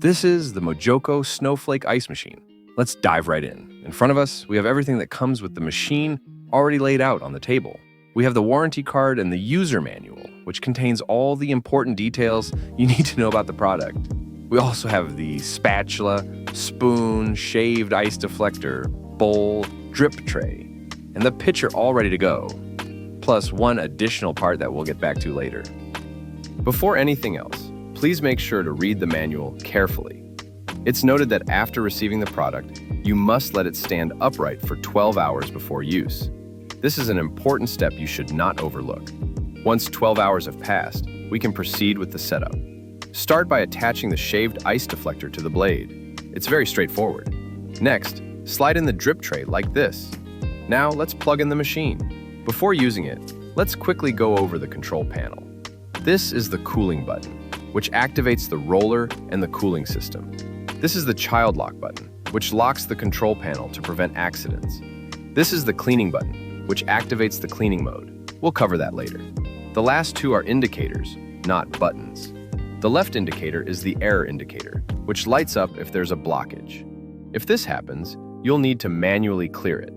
This is the Mojoko Snowflake Ice Machine. Let's dive right in. In front of us, we have everything that comes with the machine already laid out on the table. We have the warranty card and the user manual, which contains all the important details you need to know about the product. We also have the spatula, spoon, shaved ice deflector, bowl, drip tray, and the pitcher all ready to go, plus one additional part that we'll get back to later. Before anything else, please make sure to read the manual carefully. It's noted that after receiving the product, you must let it stand upright for 12 hours before use. This is an important step you should not overlook. Once 12 hours have passed, we can proceed with the setup. Start by attaching the shaved ice deflector to the blade. It's very straightforward. Next, slide in the drip tray like this. Now let's plug in the machine. Before using it, let's quickly go over the control panel. This is the cooling button, which activates the roller and the cooling system. This is the child lock button, which locks the control panel to prevent accidents. This is the cleaning button, which activates the cleaning mode. We'll cover that later. The last two are indicators, not buttons. The left indicator is the error indicator, which lights up if there's a blockage. If this happens, you'll need to manually clear it.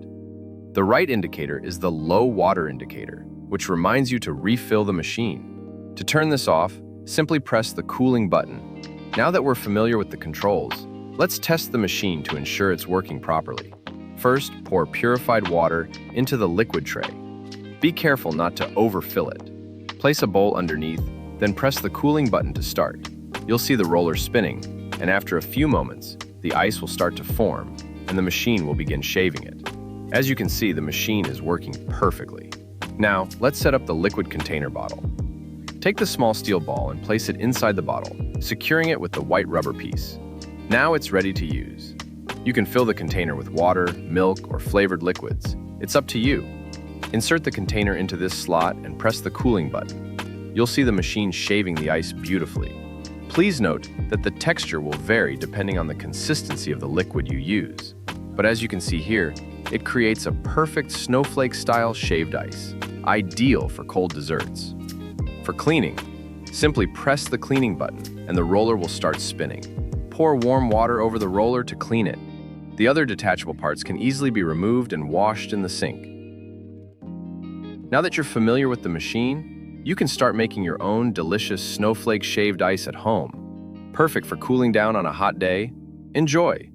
The right indicator is the low water indicator, which reminds you to refill the machine. To turn this off, simply press the cooling button. Now that we're familiar with the controls, let's test the machine to ensure it's working properly. First, pour purified water into the liquid tray. Be careful not to overfill it. Place a bowl underneath, then press the cooling button to start. You'll see the roller spinning, and after a few moments, the ice will start to form, and the machine will begin shaving it. As you can see, the machine is working perfectly. Now, let's set up the liquid container bottle. Take the small steel ball and place it inside the bottle, securing it with the white rubber piece. Now it's ready to use. You can fill the container with water, milk, or flavored liquids. It's up to you. Insert the container into this slot and press the cooling button. You'll see the machine shaving the ice beautifully. Please note that the texture will vary depending on the consistency of the liquid you use. But as you can see here, it creates a perfect snowflake-style shaved ice, ideal for cold desserts. For cleaning, simply press the cleaning button and the roller will start spinning. Pour warm water over the roller to clean it. The other detachable parts can easily be removed and washed in the sink. Now that you're familiar with the machine, you can start making your own delicious snowflake shaved ice at home. Perfect for cooling down on a hot day. Enjoy!